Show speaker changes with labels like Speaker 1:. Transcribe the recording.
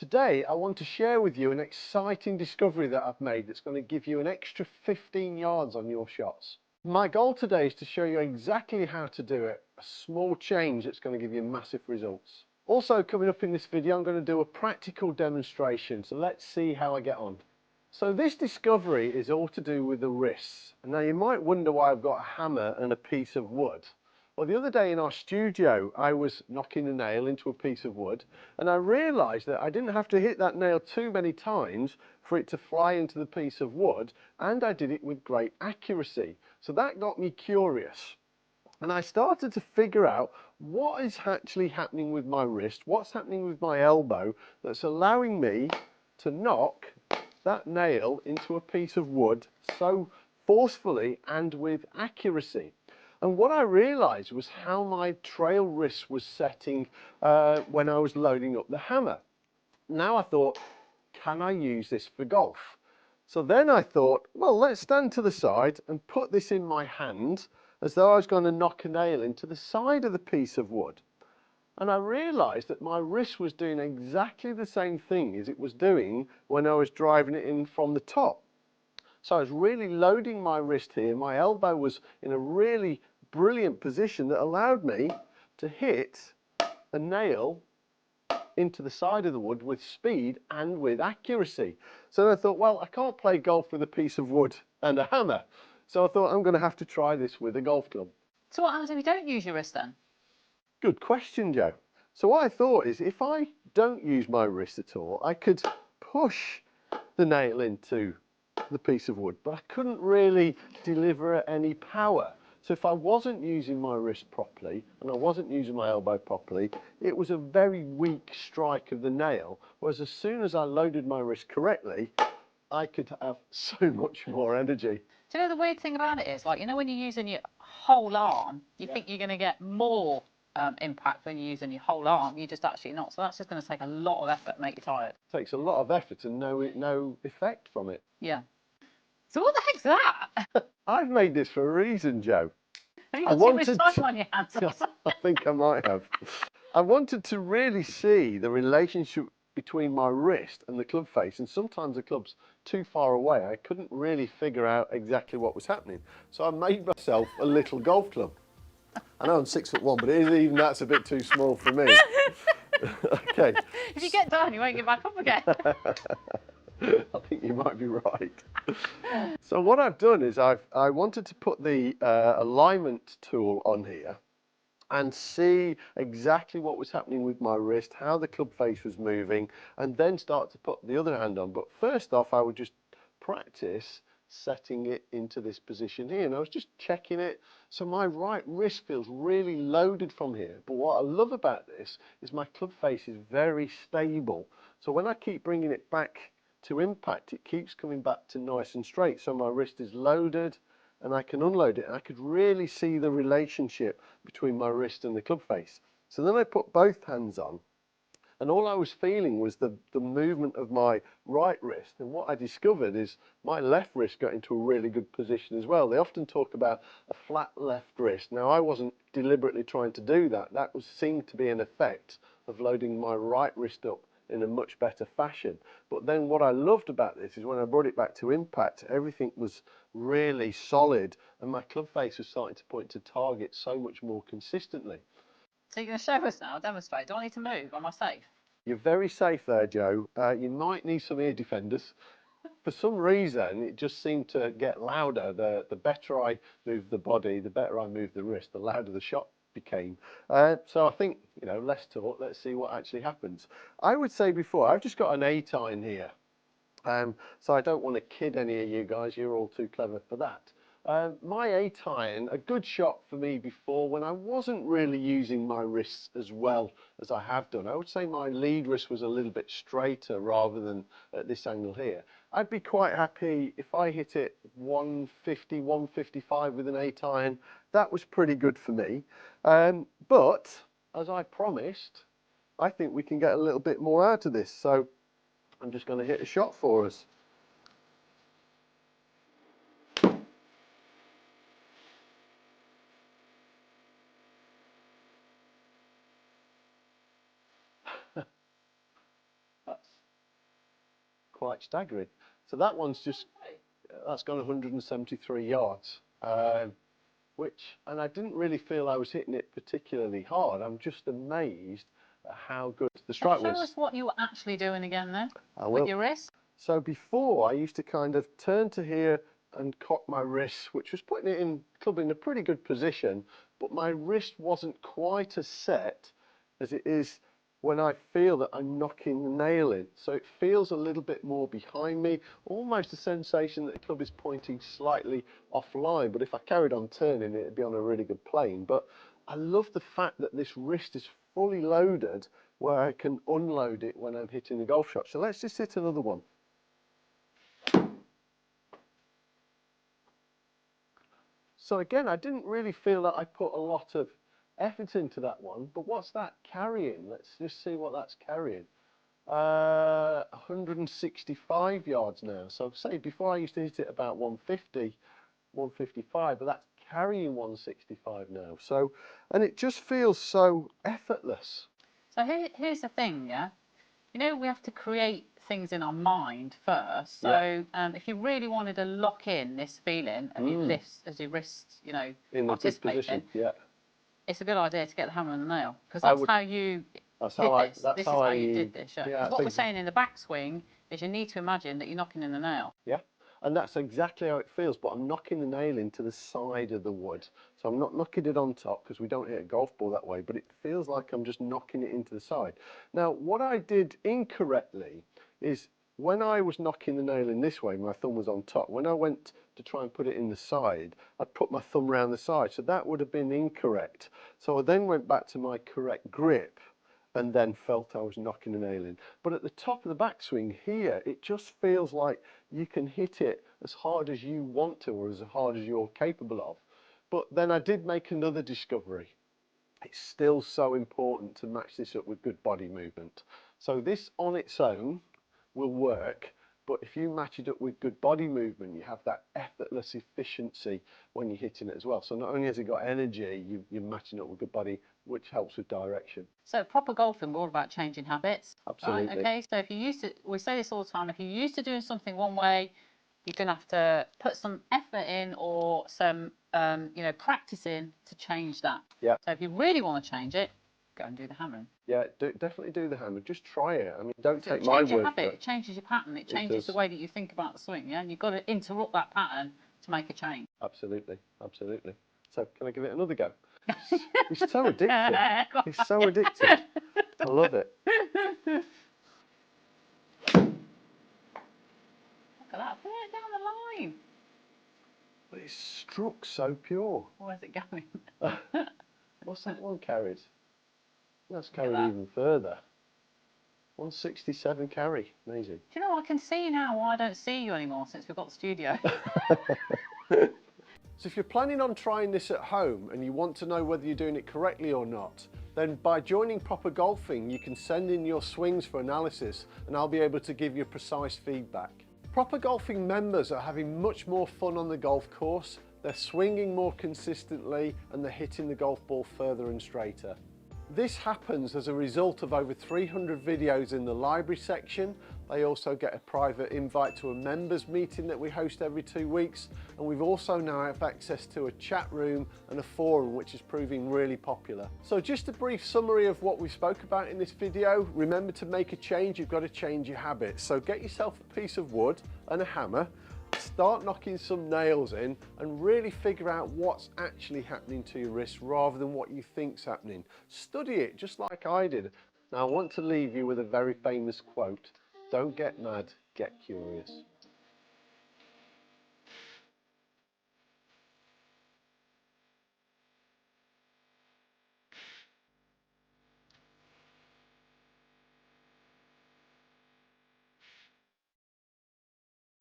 Speaker 1: Today I want to share with you an exciting discovery that I've made that's going to give you an extra 15 yards on your shots. My goal today is to show you exactly how to do it, a small change that's going to give you massive results. Also coming up in this video I'm going to do a practical demonstration, so let's see how I get on. So this discovery is all to do with the wrists. Now you might wonder why I've got a hammer and a piece of wood. Well, the other day in our studio, I was knocking a nail into a piece of wood and I realised that I didn't have to hit that nail too many times for it to fly into the piece of wood, and I did it with great accuracy. So that got me curious. And I started to figure out what is actually happening with my wrist, what's happening with my elbow that's allowing me to knock that nail into a piece of wood so forcefully and with accuracy. And what I realised was how my trail wrist was setting when I was loading up the hammer. Now I thought, can I use this for golf? So then I thought, well, let's stand to the side and put this in my hand as though I was going to knock a nail into the side of the piece of wood. And I realised that my wrist was doing exactly the same thing as it was doing when I was driving it in from the top. So I was really loading my wrist here. My elbow was in a really brilliant position that allowed me to hit a nail into the side of the wood with speed and with accuracy. So I thought, well, I can't play golf with a piece of wood and a hammer. So I thought I'm going to have to try this with a golf club.
Speaker 2: So what happens if you don't use your wrist then?
Speaker 1: Good question, Joe. So what I thought is if I don't use my wrist at all, I could push the nail into the piece of wood, but I couldn't really deliver any power. So if I wasn't using my wrist properly and I wasn't using my elbow properly, it was a very weak strike of the nail. Whereas as soon as I loaded my wrist correctly, I could have so much more energy.
Speaker 2: Do you know the weird thing about it is, like, you know, when you're using your whole arm, you think you're going to get more impact when you're using your whole arm. You're just actually not. So that's just going to take a lot of effort and make you tired.
Speaker 1: It takes a lot of effort and no effect from it.
Speaker 2: Yeah. So what the heck's that?
Speaker 1: I've made this for a reason, Joe.
Speaker 2: Have you got too much time on your hands?
Speaker 1: I think I might have. I wanted to really see the relationship between my wrist and the club face, and sometimes the club's too far away. I couldn't really figure out exactly what was happening. So I made myself a little golf club. I know I'm 6'1", but even that's a bit too small for me. Okay.
Speaker 2: If you get done, you won't get back up again.
Speaker 1: I think you might be right. So what I've done is I wanted to put the alignment tool on here and see exactly what was happening with my wrist, how the club face was moving, and then start to put the other hand on. But first off, I would just practice setting it into this position here. And I was just checking it. So my right wrist feels really loaded from here. But what I love about this is my club face is very stable. So when I keep bringing it back to impact, it keeps coming back to nice and straight. So my wrist is loaded and I can unload it, and I could really see the relationship between my wrist and the club face. So then I put both hands on, and all I was feeling was the movement of my right wrist. And what I discovered is my left wrist got into a really good position as well. They often talk about a flat left wrist. Now, I wasn't deliberately trying to do that. That seemed to be an effect of loading my right wrist up in a much better fashion. But then what I loved about this is when I brought it back to impact, everything was really solid and my club face was starting to point to target so much more consistently.
Speaker 2: So you're going to show us now, demonstrate. Do I need to move? Am I safe?
Speaker 1: You're very safe there, Joe. You might need some ear defenders. For some reason, it just seemed to get louder. The better I moved the body, the better I moved the wrist, the louder the shot became. So I think, less talk, let's see what actually happens. I would say before, I've just got an 8-iron here. So I don't want to kid any of you guys, you're all too clever for that. My 8-iron, a good shot for me before when I wasn't really using my wrists as well as I have done. I would say my lead wrist was a little bit straighter rather than at this angle here. I'd be quite happy if I hit it 150, 155 with an 8-iron. That was pretty good for me. But as I promised, I think we can get a little bit more out of this. So I'm just going to hit a shot for us. quite staggering. So that one's that's gone 173 yards, and I didn't really feel I was hitting it particularly hard. I'm just amazed at how good the strike was.
Speaker 2: Show us what you were actually doing again then,
Speaker 1: I will.
Speaker 2: with your wrist.
Speaker 1: So before, I used to kind of turn to here and cock my wrist, which was putting it in club in a pretty good position, but my wrist wasn't quite as set as it is when I feel that I'm knocking the nail in. So it feels a little bit more behind me, almost a sensation that the club is pointing slightly offline, but if I carried on turning, it'd be on a really good plane. But I love the fact that this wrist is fully loaded, where I can unload it when I'm hitting the golf shot. So let's just hit another one. So again, I didn't really feel that I put a lot of effort into that one, but what's that carrying? Let's just see what that's carrying. 165 yards now. So say before I used to hit it about 150, 155, but that's carrying 165 now. So, and it just feels so effortless.
Speaker 2: So here's the thing, yeah? You know, we have to create things in our mind first. So if you really wanted to lock in this feeling of your wrists, you know,
Speaker 1: in a good position, yeah,
Speaker 2: it's a good idea to get the hammer and the nail, because that's how you did this. This is how you did this. Yeah. What we're saying in the backswing is you need to imagine that you're knocking in the nail.
Speaker 1: Yeah. And that's exactly how it feels, but I'm knocking the nail into the side of the wood. So I'm not knocking it on top, because we don't hit a golf ball that way, but it feels like I'm just knocking it into the side. Now, what I did incorrectly is when I was knocking the nail in this way, my thumb was on top. When I went to try and put it in the side, I'd put my thumb round the side. So that would have been incorrect. So I then went back to my correct grip and then felt I was knocking the nail in. But at the top of the backswing here, it just feels like you can hit it as hard as you want to, or as hard as you're capable of. But then I did make another discovery. It's still so important to match this up with good body movement. So this on its own will work, but if you match it up with good body movement, you have that effortless efficiency when you're hitting it as well. So not only has it got energy, you're matching up with good body, which helps with direction.
Speaker 2: So proper golfing, we're all about changing habits.
Speaker 1: Absolutely.
Speaker 2: Right? Okay, so if you used to, we say this all the time, if you're used to doing something one way, you're going to have to put some effort in, or some, you know, practice in to change that.
Speaker 1: Yeah.
Speaker 2: So if you really want to change it, go and do the hammering.
Speaker 1: Yeah, definitely do the hammer. Just try it. I mean, don't take my word for it.
Speaker 2: It changes your pattern. It changes the way that you think about the swing. Yeah, and you've got to interrupt that pattern to make a change.
Speaker 1: Absolutely, absolutely. So can I give it another go? It's so addictive. It's so addictive. I love it.
Speaker 2: Look at that. Put it down the line.
Speaker 1: But it's struck so pure.
Speaker 2: Where's it going?
Speaker 1: What's that one carried? That's carried even further. 167 carry. Amazing.
Speaker 2: Do you know, I can see now why I don't see you anymore since we've got the studio.
Speaker 1: So if you're planning on trying this at home and you want to know whether you're doing it correctly or not, then by joining Proper Golfing, you can send in your swings for analysis and I'll be able to give you precise feedback. Proper Golfing members are having much more fun on the golf course, they're swinging more consistently and they're hitting the golf ball further and straighter. This happens as a result of over 300 videos in the library section. They also get a private invite to a members meeting that we host every 2 weeks, and we've also now have access to a chat room and a forum, which is proving really popular. So just a brief summary of what we spoke about in this video. Remember, to make a change, you've got to change your habits. So get yourself a piece of wood and a hammer, start knocking some nails in and really figure out what's actually happening to your wrist rather than what you think's happening. Study it just like I did. Now I want to leave you with a very famous quote: don't get mad, get curious.